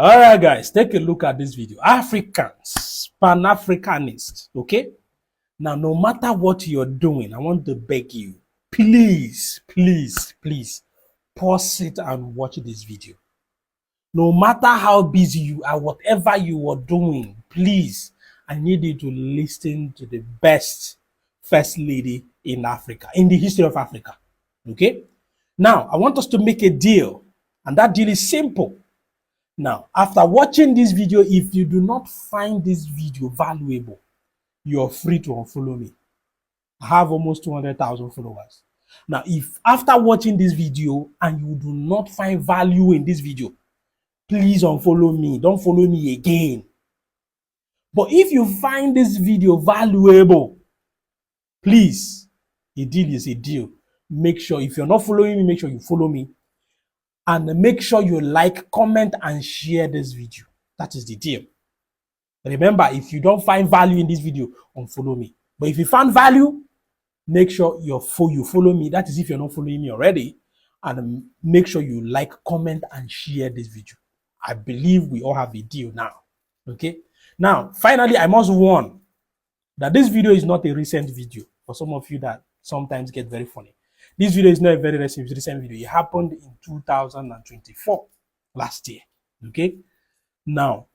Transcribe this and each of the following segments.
All right, guys, take a look at this video. Africans, Pan-Africanists, okay? Now, no matter what you're doing, I want to beg you, please, please, please, pause it and watch this video. No matter how busy you are, whatever you are doing, please, I need you to listen to the best first lady in Africa, in the history of Africa, okay? Now, I want us to make a deal, and that deal is simple. Now, after watching this video, if you do not find this video valuable, you're free to unfollow me. I have almost 200,000 followers. Now, if after watching this video and you do not find value in this video, please unfollow me. Don't follow me again. But if you find this video valuable, please, a deal is a deal. Make sure, if you're not following me, make sure you follow me. And make sure you like, comment, and share this video. That is the deal. Remember, if you don't find value in this video, unfollow me. But if you found value, make sure you follow me. That is if you're not following me already. And make sure you like, comment, and share this video. I believe we all have a deal now. Okay? Now, finally, I must warn that this video is not a recent video. For some of you that sometimes get very funny. This video is not a very recent video. It happened in 2024, last year. Okay? Now,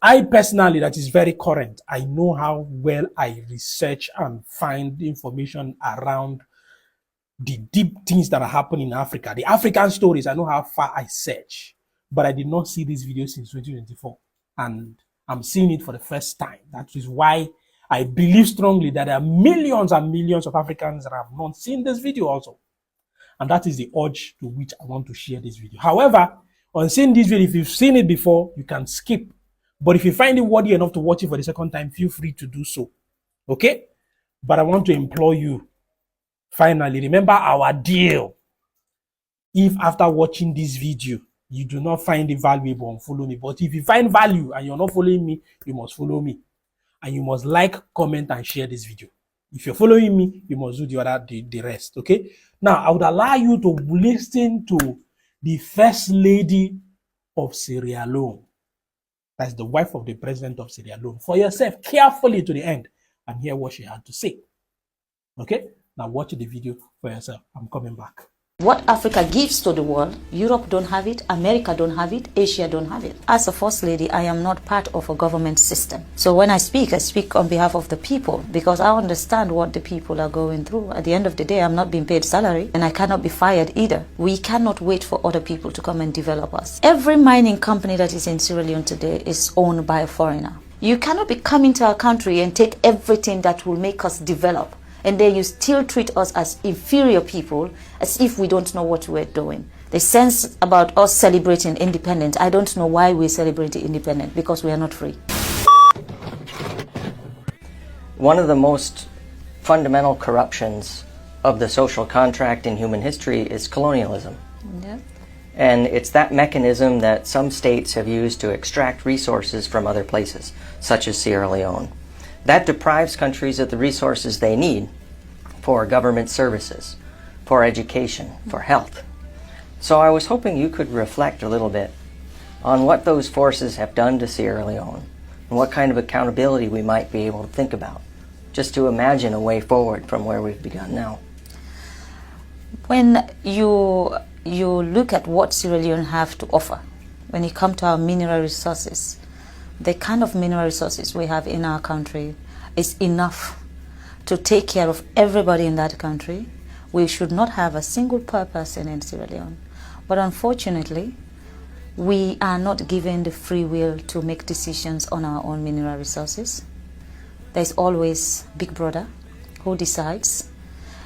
I personally, that is very current. I know how well I research and find information around the deep things that are happening in Africa. The African stories, I know how far I search. But I did not see this video since 2024. And I'm seeing it for the first time. That is why I believe strongly that there are millions and millions of Africans that have not seen this video also. And that is the urge to which I want to share this video. However, on seeing this video, if you've seen it before, you can skip. But if you find it worthy enough to watch it for the second time, feel free to do so. Okay? But I want to implore you, finally, remember our deal. If after watching this video, you do not find it valuable, unfollow me. But if you find value and you're not following me, you must follow me. And you must like, comment, and share this video. If you're following me, you must do the rest, okay? Now, I would allow you to listen to the First Lady of Sierra Leone. That's the wife of the president of Sierra Leone. For yourself, carefully to the end, and hear what she had to say. Okay? Now watch the video for yourself. I'm coming back. What Africa gives to the world, Europe don't have it, America don't have it, Asia don't have it. As a First Lady, I am not part of a government system. So when I speak on behalf of the people because I understand what the people are going through. At the end of the day, I'm not being paid salary and I cannot be fired either. We cannot wait for other people to come and develop us. Every mining company that is in Sierra Leone today is owned by a foreigner. You cannot be coming to our country and take everything that will make us develop. And then you still treat us as inferior people, as if we don't know what we're doing. The sense about us celebrating independence, I don't know why we celebrate independence, because we are not free. One of the most fundamental corruptions of the social contract in human history is colonialism. Yeah. And it's that mechanism that some states have used to extract resources from other places, such as Sierra Leone. That deprives countries of the resources they need for government services, for education, for health. So I was hoping you could reflect a little bit on what those forces have done to Sierra Leone and what kind of accountability we might be able to think about, just to imagine a way forward from where we've begun now. When you look at what Sierra Leone have to offer, when it comes to our mineral resources, the kind of mineral resources we have in our country is enough to take care of everybody in that country. We should not have a single poor person in Sierra Leone. But unfortunately, we are not given the free will to make decisions on our own mineral resources. There's always Big Brother who decides.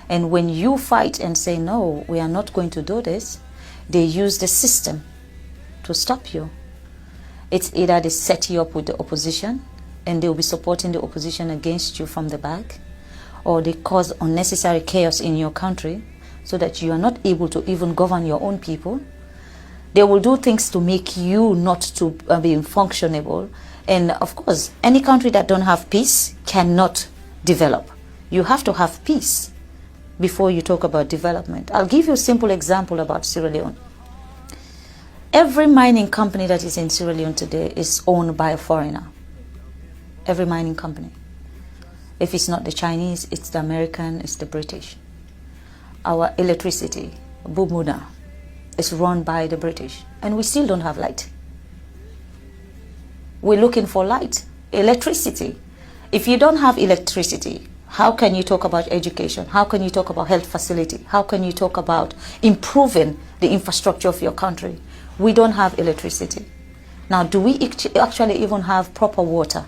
And when you fight and say, no, we are not going to do this, they use the system to stop you. It's either they set you up with the opposition and they'll be supporting the opposition against you from the back, or they cause unnecessary chaos in your country so that you are not able to even govern your own people. They will do things to make you not to be functionable. And of course, any country that don't have peace cannot develop. You have to have peace before you talk about development. I'll give you a simple example about Sierra Leone. Every mining company that is in Sierra Leone today is owned by a foreigner. Every mining company. If it's not the Chinese, it's the American, it's the British. Our electricity, Bumuna, is run by the British, and we still don't have light. We're looking for light, electricity. If you don't have electricity, how can you talk about education? How can you talk about health facility? How can you talk about improving the infrastructure of your country? We don't have electricity. Now, do we actually even have proper water,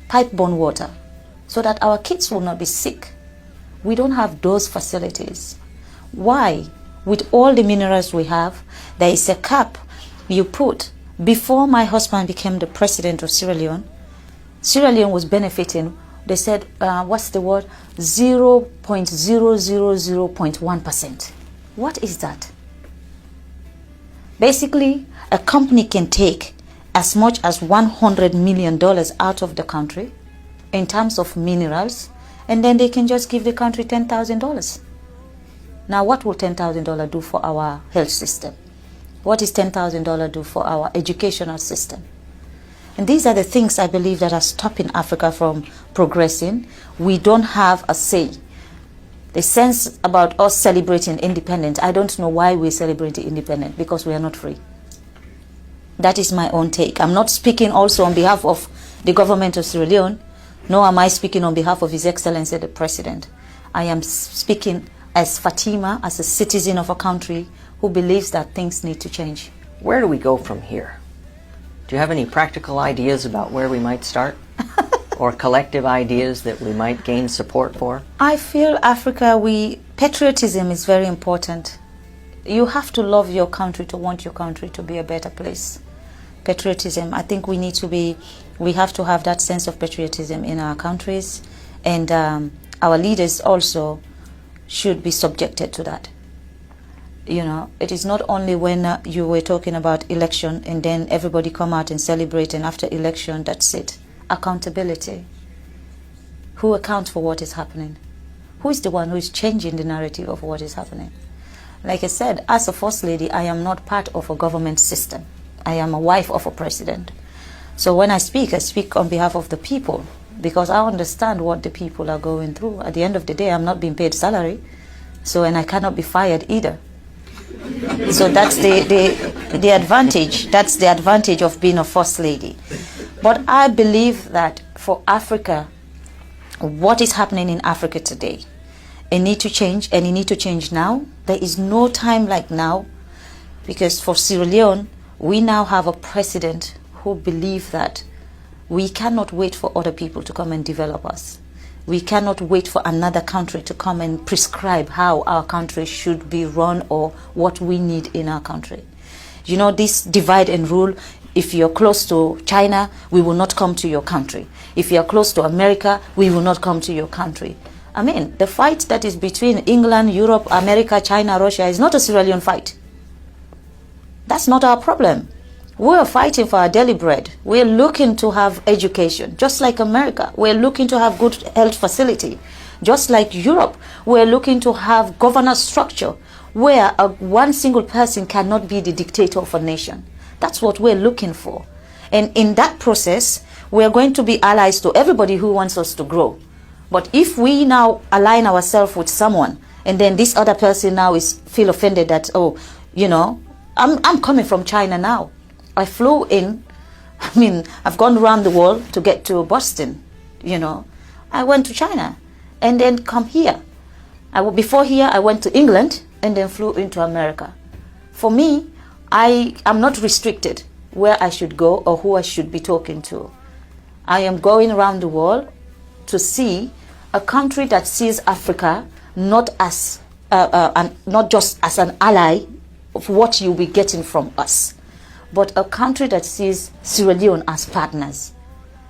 pipe-borne water, so that our kids will not be sick? We don't have those facilities. Why? With all the minerals we have, there is a cap you put. Before my husband became the president of Sierra Leone was benefiting, they said, what's the word? 0.000.1%. What is that? Basically, a company can take as much as $100 million out of the country in terms of minerals, and then they can just give the country $10,000. Now, what will $10,000 do for our health system? What is $10,000 do for our educational system? And these are the things I believe that are stopping Africa from progressing. We don't have a say. The sense about us celebrating independence, I don't know why we celebrate independence, because we are not free. That is my own take. I'm not speaking also on behalf of the government of Sierra Leone, nor am I speaking on behalf of His Excellency the President. I am speaking as Fatima, as a citizen of a country who believes that things need to change. Where do we go from here? Do you have any practical ideas about where we might start? Or collective ideas that we might gain support for? I feel Africa, patriotism is very important. You have to love your country to want your country to be a better place. Patriotism, I think we have to have that sense of patriotism in our countries, and our leaders also should be subjected to that. You know, it is not only when you were talking about election and then everybody come out and celebrate, and after election, that's it. Accountability. Who accounts for what is happening? Who is the one who is changing the narrative of what is happening? Like I said, as a First Lady, I am not part of a government system. I am a wife of a president. So when I speak on behalf of the people, because I understand what the people are going through. At the end of the day, I'm not being paid salary, and I cannot be fired either. So that's the advantage. That's the advantage of being a First Lady. But I believe that for Africa, what is happening in Africa today, it needs to change, and it needs to change now. There is no time like now, because for Sierra Leone, we now have a president who believes that we cannot wait for other people to come and develop us. We cannot wait for another country to come and prescribe how our country should be run or what we need in our country. You know, this divide and rule, if you're close to China, we will not come to your country. If you're close to America, we will not come to your country. I mean, the fight that is between England, Europe, America, China, Russia is not a Sierra Leone fight. That's not our problem. We're fighting for our daily bread. We're looking to have education, just like America. We're looking to have good health facility. Just like Europe, we're looking to have governance structure where one single person cannot be the dictator of a nation. That's what we're looking for. And in that process, we're going to be allies to everybody who wants us to grow. But if we now align ourselves with someone, and then this other person now feel offended that, oh, you know, I'm coming from China now. I flew in, I've gone around the world to get to Boston, you know. I went to China and then come here. Before here, I went to England and then flew into America. For me, I am not restricted where I should go or who I should be talking to. I am going around the world to see a country that sees Africa not just as an ally of what you'll be getting from us, but a country that sees Sierra Leone as partners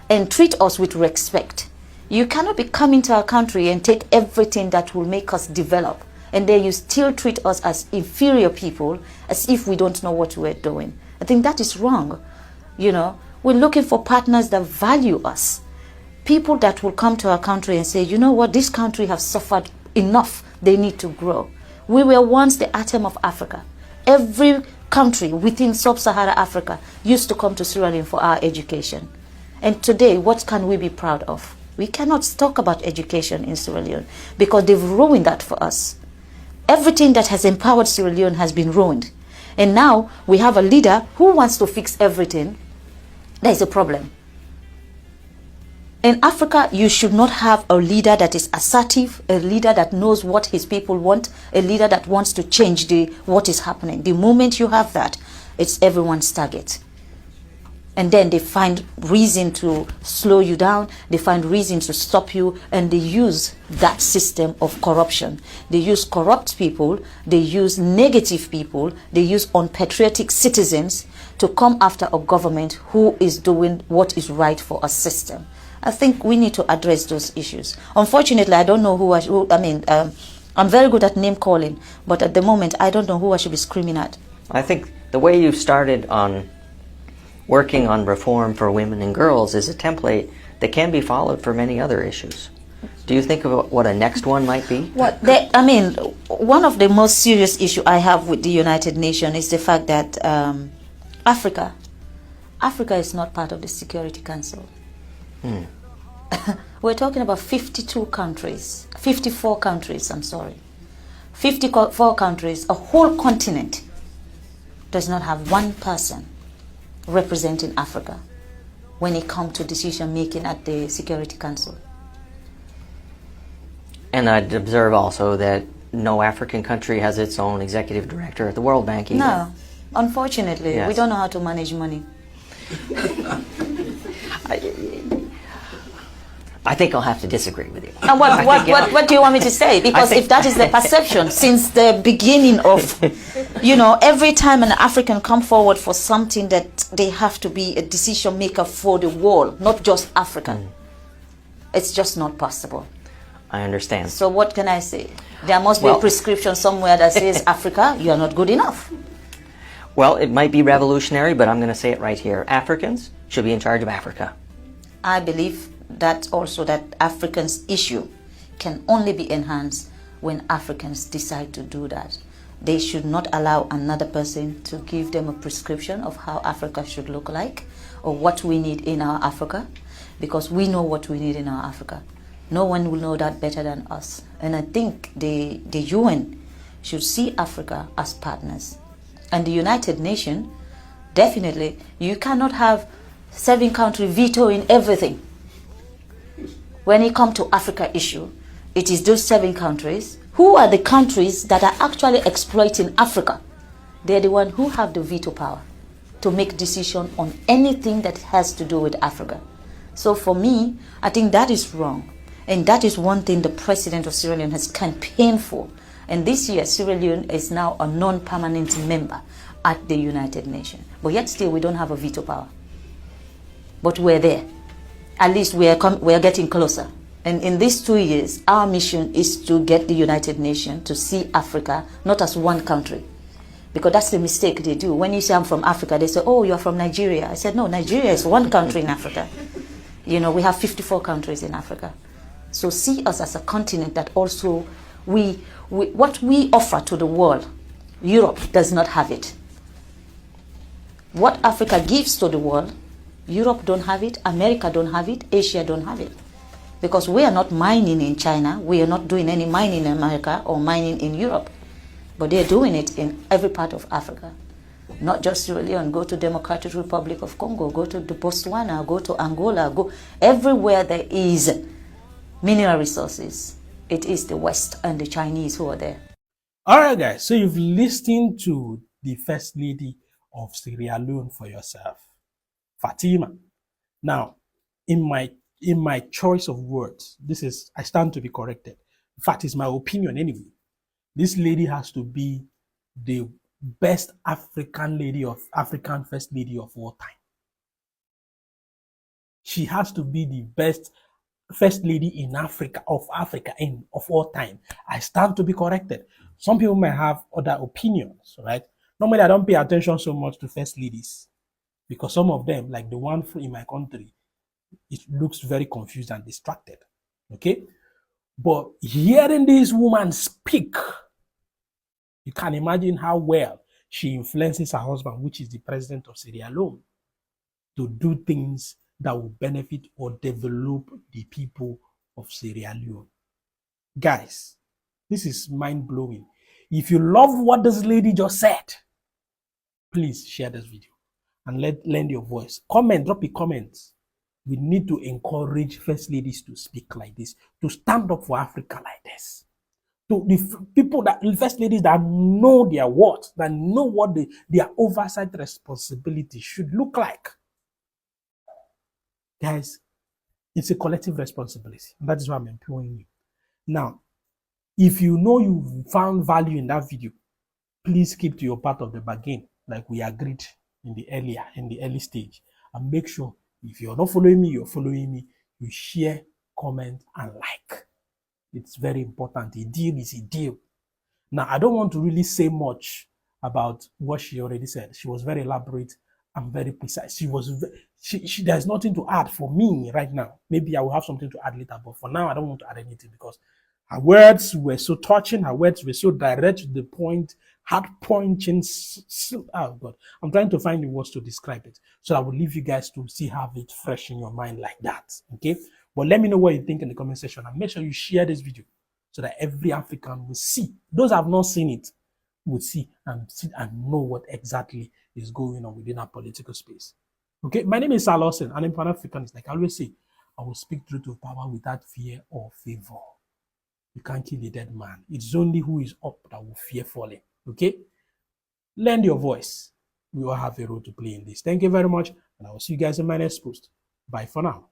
and treat us with respect. You cannot be coming to our country and take everything that will make us develop, and then you still treat us as inferior people, as if we don't know what we're doing. I think that is wrong. You know, we're looking for partners that value us. People that will come to our country and say, you know what, this country has suffered enough, they need to grow. We were once the atom of Africa. Every country within sub-Saharan Africa used to come to Sierra Leone for our education. And today, what can we be proud of? We cannot talk about education in Sierra Leone because they've ruined that for us. Everything that has empowered Sierra Leone has been ruined. And now we have a leader who wants to fix everything. There's a problem. In Africa, you should not have a leader that is assertive, a leader that knows what his people want, a leader that wants to change what is happening. The moment you have that, it's everyone's target. And then they find reason to slow you down, they find reason to stop you, and they use that system of corruption. They use corrupt people, they use negative people, they use unpatriotic citizens to come after a government who is doing what is right for a system. I think we need to address those issues. Unfortunately, I don't know I'm very good at name calling, but at the moment, I don't know who I should be screaming at. I think the way you started on working on reform for women and girls is a template that can be followed for many other issues. Do you think of what a next one might be? One of the most serious issues I have with the United Nations is the fact that Africa is not part of the Security Council. We're talking about 54 countries, a whole continent does not have one person representing Africa when it comes to decision making at the Security Council. And I'd observe also that no African country has its own executive director at the World Bank either. No, unfortunately, Yes. we don't know how to manage money. I think I'll have to disagree with you. And what do you want me to say? Because if that is the perception since the beginning of, every time an African come forward for something, that they have to be a decision maker for the world, not just African. It's just not possible. I understand. So what can I say? There must be a prescription somewhere that says, Africa, you are not good enough. Well, it might be revolutionary, but I'm going to say it right here. Africans should be in charge of Africa. I believe that also that Africans' issue can only be enhanced when Africans decide to do that. They should not allow another person to give them a prescription of how Africa should look like or what we need in our Africa, because we know what we need in our Africa. No one will know that better than us. And I think the UN should see Africa as partners. And the United Nations, definitely, you cannot have 7 countries vetoing everything. When it comes to Africa issue, it is those 7 countries. Who are the countries that are actually exploiting Africa? They're the ones who have the veto power to make decision on anything that has to do with Africa. So for me, I think that is wrong. And that is one thing the president of Sierra Leone has campaigned for. And this year, Sierra Leone is now a non-permanent member at the United Nations. But yet still, we don't have a veto power. But we're there. At least we are getting closer. And in these 2 years, our mission is to get the United Nations to see Africa not as one country. Because that's the mistake they do. When you say I'm from Africa, they say, oh, you're from Nigeria. I said, no, Nigeria is one country in Africa. We have 54 countries in Africa. So see us as a continent that also, what we offer to the world, Europe does not have it. What Africa gives to the world, Europe don't have it, America don't have it, Asia don't have it. Because we are not mining in China, we are not doing any mining in America or mining in Europe. But they're doing it in every part of Africa. Not just Sierra Leone, go to Democratic Republic of Congo, go to Botswana, go to Angola, go everywhere there is mineral resources. It is the West and the Chinese who are there. All right, guys. So you've listened to the First Lady of Sierra Leone for yourself, Fatima. Now, in my choice of words, I stand to be corrected. In fact, it's my opinion anyway. This lady has to be the best African First Lady of all time. She has to be the best First Lady in Africa of all time. I stand to be corrected. Some people may have other opinions, right? Normally, I don't pay attention so much to First Ladies because some of them, like the one in my country, it looks very confused and distracted. Okay? But hearing this woman speak, you can imagine how well she influences her husband, which is the president of Sierra Leone, to do things that will benefit or develop the people of Sierra Leone. Guys, this is mind-blowing. If you love what this lady just said, please share this video and lend your voice. Comment, drop a comment. We need to encourage first ladies to speak like this, to stand up for Africa like this. To the people that, first ladies that know their worth, that know what their oversight responsibility should look like. Guys, it's a collective responsibility. And that is why I'm employing you. Now, if you know you found value in that video, please keep to your part of the bargain, like we agreed in the early stage. And make sure if you're not following me, you're following me. You share, comment, and like. It's very important. A deal is a deal. Now, I don't want to really say much about what she already said. She was very elaborate and very precise. There's nothing to add for me right now. Maybe I will have something to add later, but for now, I don't want to add anything because her words were so touching. Her words were so direct to the point, heart-punching. Oh, God. I'm trying to find the words to describe it. So I will leave you guys to have it fresh in your mind like that, okay? But let me know what you think in the comment section, and make sure you share this video so that every African will see. Those who have not seen it will see and know what exactly is going on within our political space. Okay, my name is Sir Lawson, and I'm Pan-Africanist. Like I always say, I will speak truth to power without fear or favor. You can't kill a dead man. It's only who is up that will fear falling. Okay? Lend your voice. We all have a role to play in this. Thank you very much, and I will see you guys in my next post. Bye for now.